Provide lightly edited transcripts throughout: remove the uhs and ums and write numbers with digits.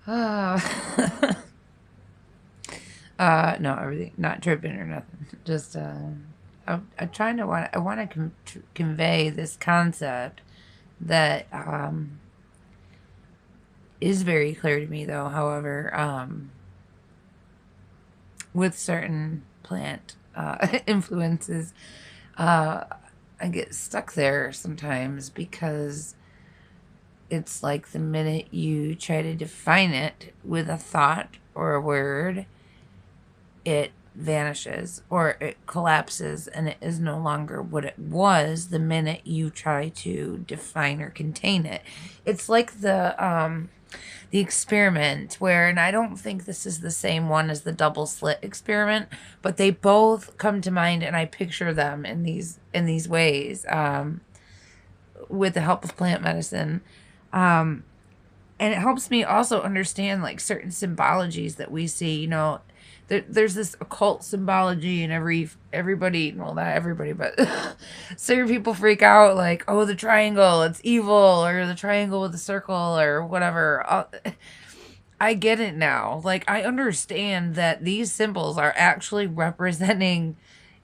Uh, no, everything, not tripping or nothing. Just, I'm trying to I want to convey this concept that is very clear to me, though. However, with certain plant influences, uh, I get stuck there sometimes because it's like the minute you try to define it with a thought or a word, it vanishes or it collapses and it is no longer what it was the minute you try to define or contain it. It's like the experiment where, and I don't think this is the same one as the double slit experiment, but they both come to mind and I picture them in these ways, with the help of plant medicine. And it helps me also understand like certain symbologies that we see. There's this occult symbology, and everybody, well, not everybody, but certain people freak out like, oh, the triangle, it's evil, or the triangle with the circle, or whatever. I get it now. Like, I understand that these symbols are actually representing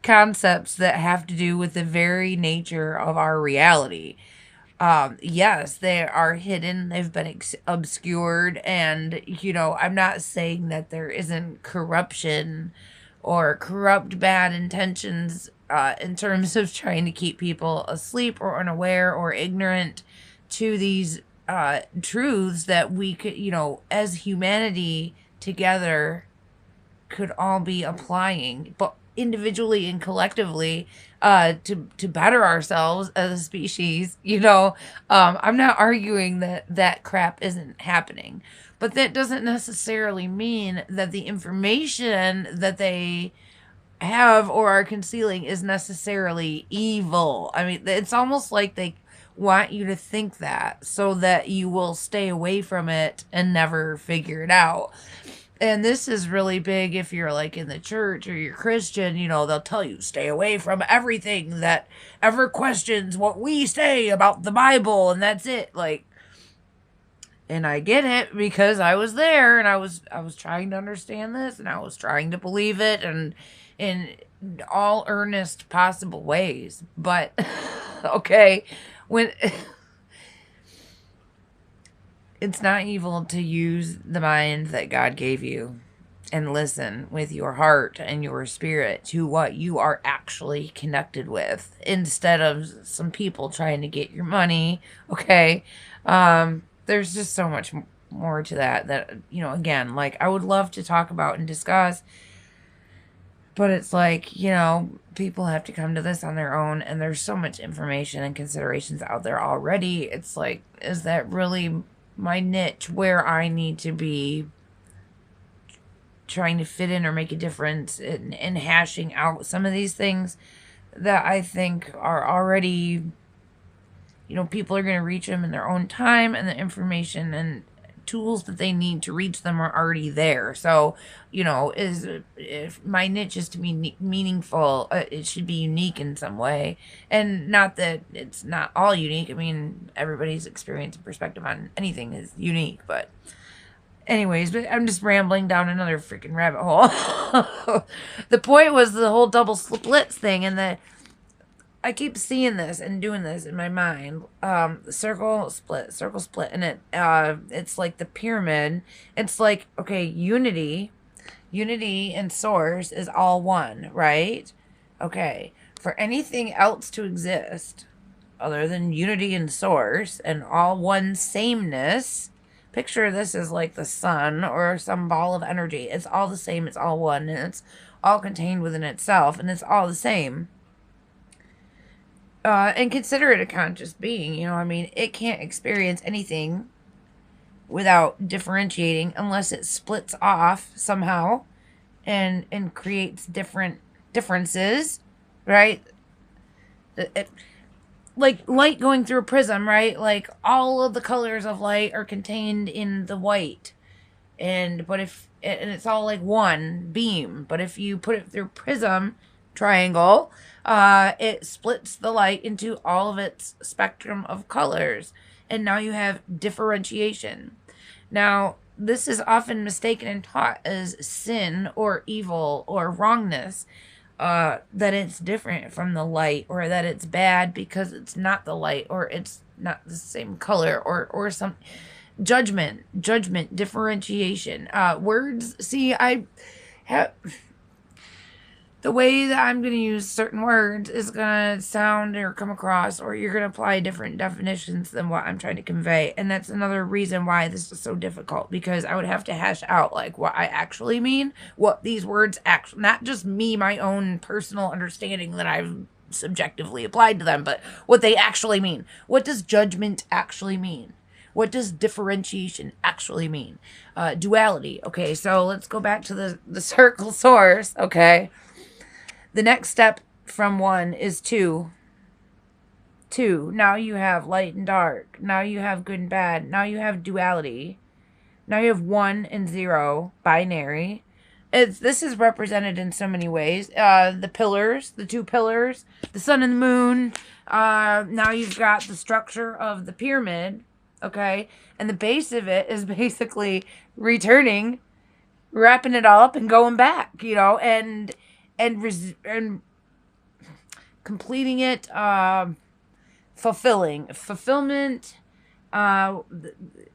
concepts that have to do with the very nature of our reality. Yes, they are hidden, they've been obscured, and I'm not saying that there isn't corruption or corrupt bad intentions, in terms of trying to keep people asleep or unaware or ignorant to these truths that we could, as humanity together, could all be applying, but individually and collectively, to better ourselves as a species. I'm not arguing that that crap isn't happening, but that doesn't necessarily mean that the information that they have or are concealing is necessarily evil. I mean, it's almost like they want you to think that so that you will stay away from it and never figure it out. And this is really big if you're like in the church or you're Christian. They'll tell you stay away from everything that ever questions what we say about the Bible, and that's it. Like, and I get it because I was there, and I was trying to understand this, and I was trying to believe it, and in all earnest possible ways. But okay, when it's not evil to use the mind that God gave you and listen with your heart and your spirit to what you are actually connected with, instead of some people trying to get your money. Okay. There's just so much more to that, again, like, I would love to talk about and discuss, but it's like, people have to come to this on their own, and there's so much information and considerations out there already. It's like, is that really my niche where I need to be trying to fit in or make a difference in hashing out some of these things that I think are already, people are going to reach them in their own time, and the information and tools that they need to reach them are already there. So, is if my niche is to be meaningful, it should be unique in some way, and not that it's not all unique. I mean, everybody's experience and perspective on anything is unique, but anyways, but I'm just rambling down another freaking rabbit hole. The point was the whole double splits thing, and I keep seeing this and doing this in my mind. Circle split, and it's like the pyramid. It's like, okay, unity and source is all one, right? Okay, for anything else to exist other than unity and source and all one sameness, picture this as like the sun or some ball of energy. It's all the same, it's all one, and it's all contained within itself, and it's all the same. And consider it a conscious being. I mean, it can't experience anything without differentiating unless it splits off somehow and creates differences, right? Like light going through a prism, right? Like, all of the colors of light are contained in the white, and it's all like one beam. But if you put it through prism triangle, it splits the light into all of its spectrum of colors, and now you have differentiation. Now, this is often mistaken and taught as sin or evil or wrongness. That it's different from the light, or that it's bad because it's not the light, or it's not the same color, or some judgment, differentiation. Words. See, I have the way that I'm going to use certain words is going to sound or come across, or you're going to apply different definitions than what I'm trying to convey. And that's another reason why this is so difficult, because I would have to hash out like what I actually mean, what these words actually, not just me, my own personal understanding that I've subjectively applied to them, but what they actually mean. What does judgment actually mean? What does differentiation actually mean? Duality. Okay, so let's go back to the circle source. Okay. The next step from 1 is 2. 2. Now you have light and dark. Now you have good and bad. Now you have duality. Now you have 1 and 0, binary. This is represented in so many ways. The pillars, the 2 pillars, the sun and the moon. Now you've got the structure of the pyramid, okay? And the base of it is basically returning, wrapping it all up and going back, and completing it, fulfillment,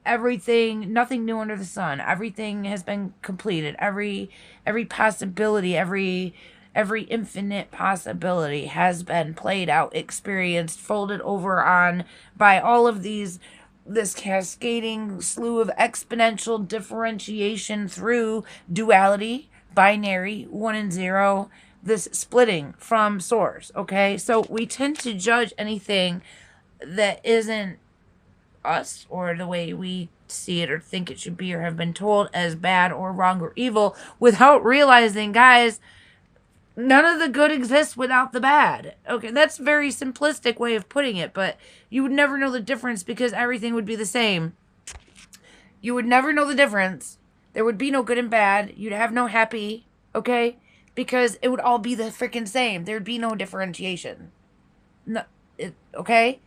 everything, nothing new under the sun. Everything has been completed. Every possibility, every infinite possibility has been played out, experienced, folded over on by all of this cascading slew of exponential differentiation through duality, binary, 1 and 0, this splitting from source, okay? So we tend to judge anything that isn't us, or the way we see it or think it should be or have been told, as bad or wrong or evil, without realizing, guys, none of the good exists without the bad. Okay, that's a very simplistic way of putting it, but you would never know the difference because everything would be the same. You would never know the difference. There would be no good and bad. You'd have no happy, okay? Because it would all be the freaking same. There'd be no differentiation. No, okay?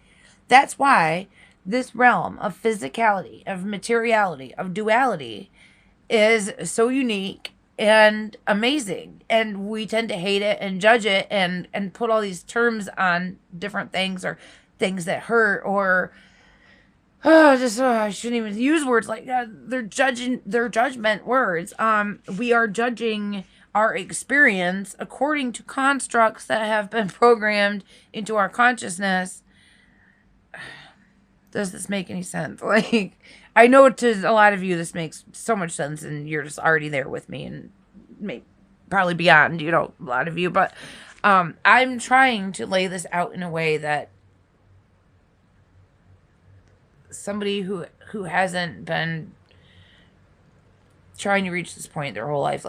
That's why this realm of physicality, of materiality, of duality is so unique and amazing. And we tend to hate it and judge it and put all these terms on different things, or things that hurt, or I shouldn't even use words like that. They're judgment words. We are judging our experience according to constructs that have been programmed into our consciousness. Does this make any sense? Like, I know to a lot of you this makes so much sense, and you're just already there with me, and probably beyond, a lot of you. But I'm trying to lay this out in a way that somebody who hasn't been trying to reach this point their whole life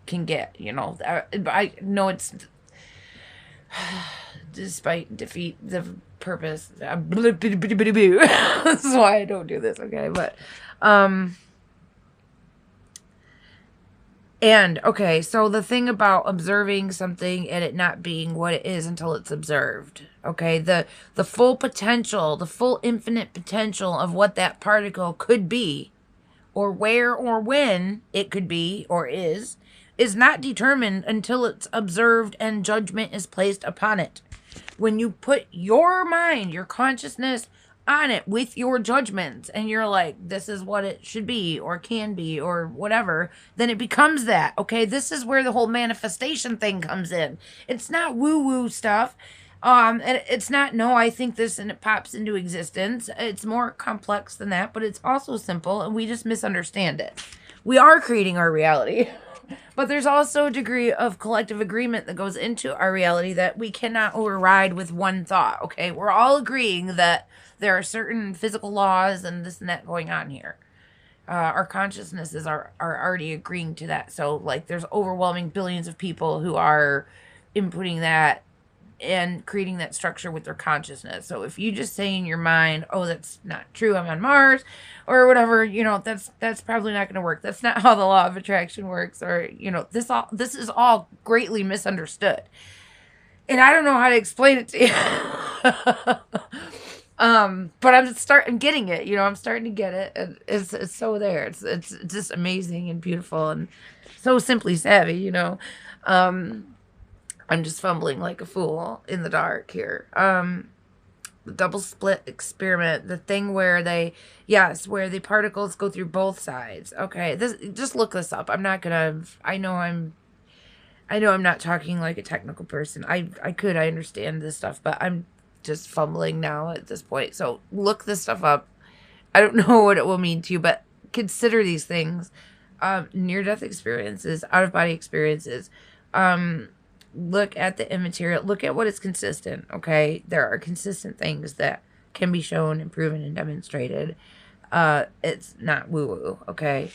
can get. I know it's despite defeat the purpose. This is why I don't do this, okay? But and okay, so the thing about observing something and it not being what it is until it's observed, okay? The full potential, the full infinite potential of what that particle could be, or where or when it could be or is not determined until it's observed and judgment is placed upon it. When you put your mind, your consciousness on it with your judgments, and you're like, this is what it should be or can be or whatever, then it becomes that, okay? This is where the whole manifestation thing comes in. It's not woo-woo stuff. And it's not, no, I think this and it pops into existence. It's more complex than that, but it's also simple, and we just misunderstand it. We are creating our reality. But there's also a degree of collective agreement that goes into our reality that we cannot override with one thought, okay? We're all agreeing that there are certain physical laws and this and that going on here. Our consciousnesses are already agreeing to that. So, like, there's overwhelming billions of people who are inputting that and creating that structure with their consciousness. So if you just say in your mind, oh, that's not true, I'm on Mars, or whatever, that's probably not going to work. That's not how the law of attraction works, or, this is all greatly misunderstood. And I don't know how to explain it to you. But I'm getting it, I'm starting to get it. And it's so there. It's just amazing and beautiful and so simply savvy, Um, I'm just fumbling like a fool in the dark here. The double split experiment, the thing where where the particles go through both sides. Okay, just look this up. I know I'm not talking like a technical person. I understand this stuff, but I'm just fumbling now at this point. So look this stuff up. I don't know what it will mean to you, but consider these things. Near-death experiences, out-of-body experiences. Look at the immaterial. Look at what is consistent, okay? There are consistent things that can be shown and proven and demonstrated. It's not woo-woo, okay?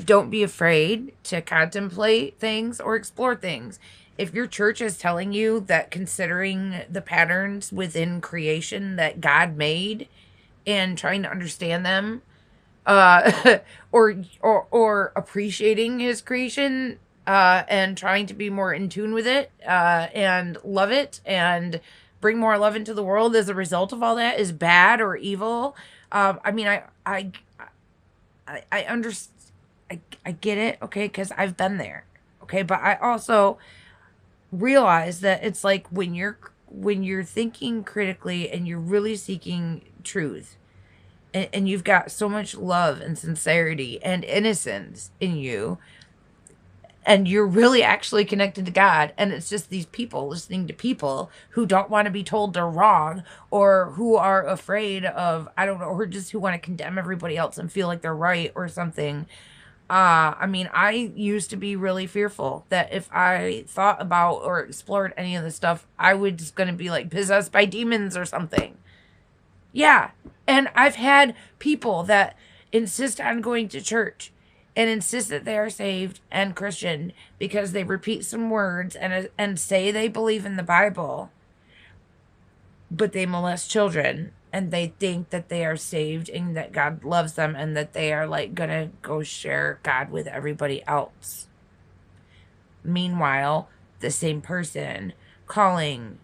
Don't be afraid to contemplate things or explore things. If your church is telling you that considering the patterns within creation that God made and trying to understand them, or appreciating his creation, and trying to be more in tune with it, and love it and bring more love into the world as a result of all that is bad or evil. I mean, I understand. I get it, okay, because I've been there, okay, but I also realize that it's like when you're thinking critically and you're really seeking truth, and you've got so much love and sincerity and innocence in you, and you're really actually connected to God, and it's just these people listening to people who don't want to be told they're wrong, or who are afraid of, I don't know, or just who want to condemn everybody else and feel like they're right or something. I mean, I used to be really fearful that if I thought about or explored any of this stuff, I was just going to be like possessed by demons or something. Yeah. And I've had people that insist on going to church and insist that they are saved and Christian because they repeat some words and say they believe in the Bible, but they molest children, and they think that they are saved and that God loves them and that they are like gonna go share God with everybody else. Meanwhile, the same person calling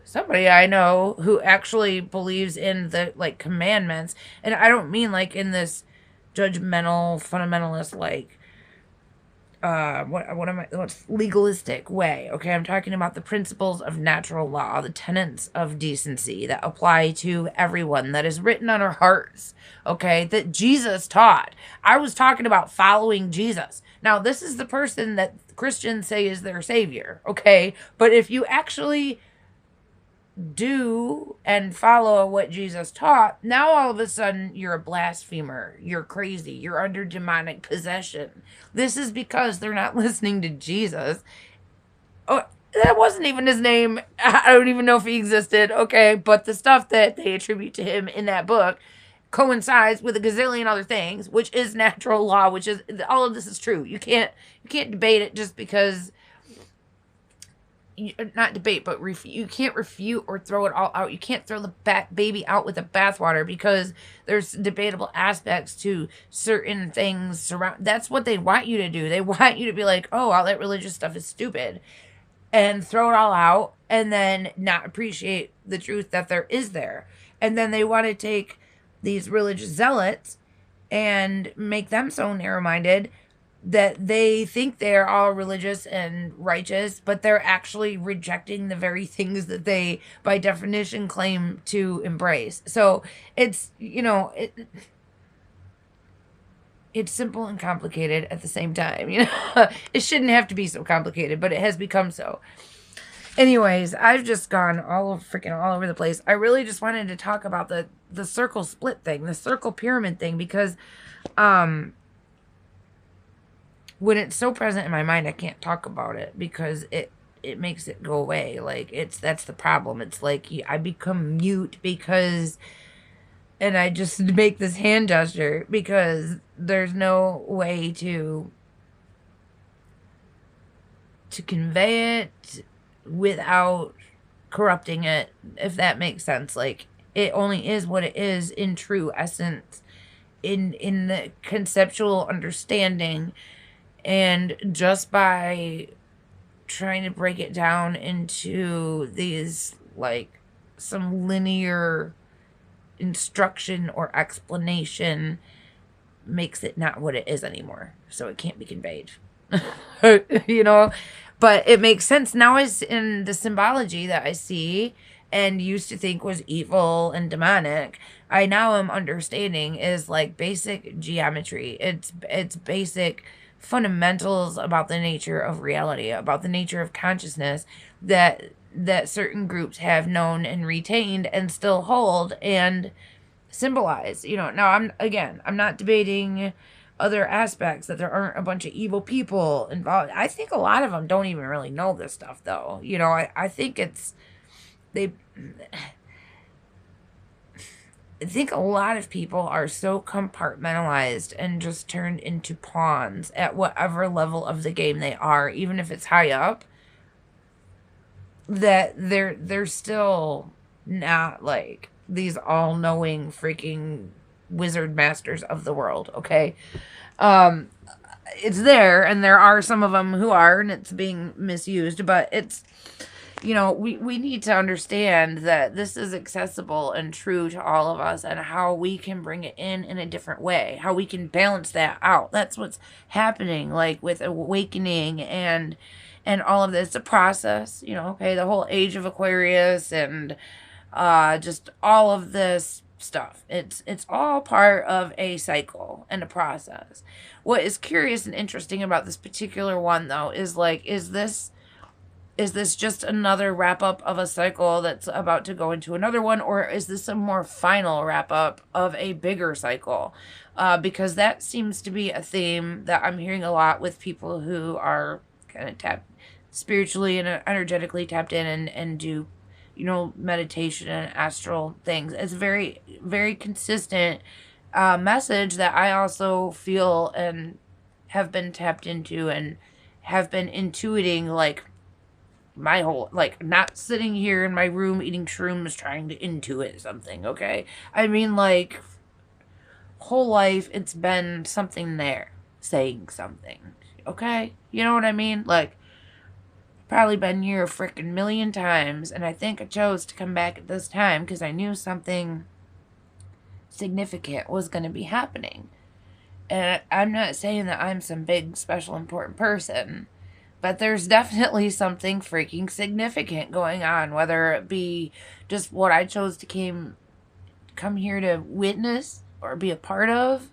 somebody I know who actually believes in the like commandments, and I don't mean like in this judgmental fundamentalist like what's legalistic way, okay? I'm talking about the principles of natural law, the tenets of decency that apply to everyone, that is written on our hearts, okay, that Jesus taught. I was talking about following Jesus. Now, this is the person that Christians say is their savior, okay? But if you actually do and follow what Jesus taught, now all of a sudden you're a blasphemer, you're crazy, you're under demonic possession. This is because they're not listening to Jesus. Oh, that wasn't even his name. I don't even know if he existed, okay? But the stuff that they attribute to him in that book coincides with a gazillion other things, which is natural law, which is, all of this is true. You can't debate it just because, not debate, but you can't refute or throw it all out. You can't throw the baby out with the bathwater because there's debatable aspects to certain things around. That's what they want you to do. They want you to be like, oh, all that religious stuff is stupid, and throw it all out, and then not appreciate the truth that there is there. And then they want to take these religious zealots and make them so narrow-minded that they think they're all religious and righteous, but they're actually rejecting the very things that they, by definition, claim to embrace. So it's, it's simple and complicated at the same time. It shouldn't have to be so complicated, but it has become so. Anyways, I've just gone all over the place. I really just wanted to talk about the circle split thing, the circle pyramid thing, because when it's so present in my mind, I can't talk about it because it makes it go away. Like, that's the problem. It's like I become mute because, and I just make this hand gesture because there's no way to convey it without corrupting it, if that makes sense. Like, it only is what it is in true essence, in the conceptual understanding. And just by trying to break it down into these like some linear instruction or explanation makes it not what it is anymore. So it can't be conveyed. You know? But it makes sense now as in the symbology that I see and used to think was evil and demonic. I now am understanding is like basic geometry. It's basic fundamentals about the nature of reality, about the nature of consciousness that certain groups have known and retained and still hold and symbolize. You know, now I'm not debating other aspects, that there aren't a bunch of evil people involved. I think a lot of them don't even really know this stuff, though. You know, I think I think a lot of people are so compartmentalized and just turned into pawns at whatever level of the game they are, even if it's high up, that they're still not like these all-knowing freaking wizard masters of the world, okay? It's there, and there are some of them who are, and it's being misused, but it's, you know, we need to understand that this is accessible and true to all of us, and how we can bring it in a different way, how we can balance that out. That's what's happening, like with awakening and all of this. It's a process, you know, okay, the whole age of Aquarius and just all of this stuff. It's all part of a cycle and a process. What is curious and interesting about this particular one, though, is like, is this just another wrap up of a cycle that's about to go into another one, or is this a more final wrap up of a bigger cycle? Because that seems to be a theme that I'm hearing a lot with people who are kind of tapped spiritually and energetically tapped in and do, you know, meditation and astral things. It's very, very consistent message that I also feel and have been tapped into and have been intuiting, like, my whole, like, not sitting here in my room eating shrooms trying to intuit something, okay? I mean, like, whole life it's been something there saying something, okay? You know what I mean? Like, probably been here a freaking million times, and I think I chose to come back at this time because I knew something significant was going to be happening. And I'm not saying that I'm some big, special, important person, but there's definitely something freaking significant going on, whether it be just what I chose to come here to witness or be a part of.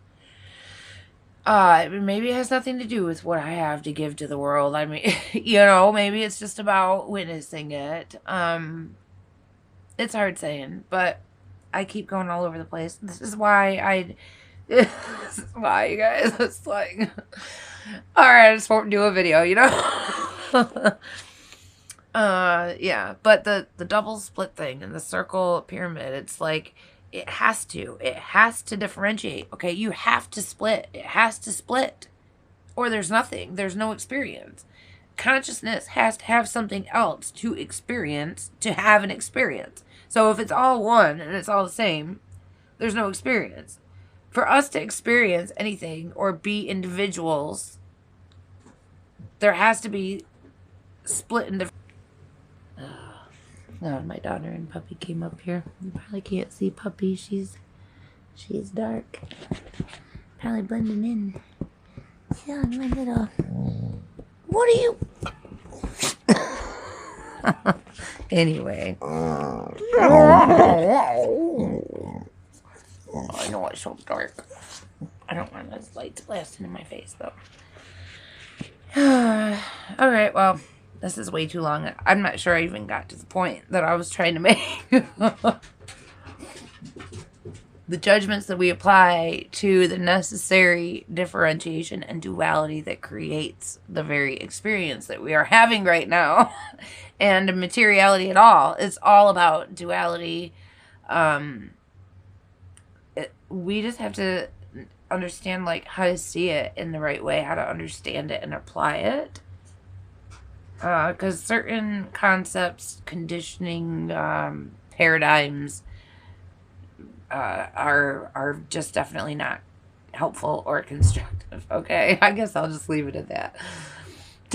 Maybe it has nothing to do with what I have to give to the world. I mean, you know, maybe it's just about witnessing it. It's hard saying, but I keep going all over the place. This is why this is why, you guys, it's like, alright, I just won't do a video, you know? Yeah, but the double split thing and the circle pyramid, it's like, it has to differentiate, okay? You have to split. It has to split. Or there's nothing. There's no experience. Consciousness has to have something else to experience to have an experience. So if it's all one and it's all the same, there's no experience. For us to experience anything or be individuals, there has to be split into... Oh, my daughter and Puppy came up here. You probably can't see Puppy. She's dark. Probably blending in. Yeah, my little... What are you... Anyway. Oh, I know it's so dark. I don't want those lights blasting in my face, though. Alright, well... This is way too long. I'm not sure I even got to the point that I was trying to make. The judgments that we apply to the necessary differentiation and duality that creates the very experience that we are having right now. And materiality at all. It's all about duality. We just have to understand, like, how to see it in the right way, how to understand it and apply it. Because certain concepts, conditioning, paradigms are just definitely not helpful or constructive, okay? I guess I'll just leave it at that.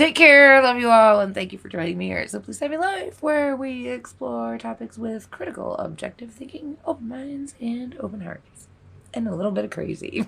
Take care. Love you all. And thank you for joining me here at Simply Savvy Life, where we explore topics with critical, objective thinking, open minds, and open hearts. And a little bit of crazy.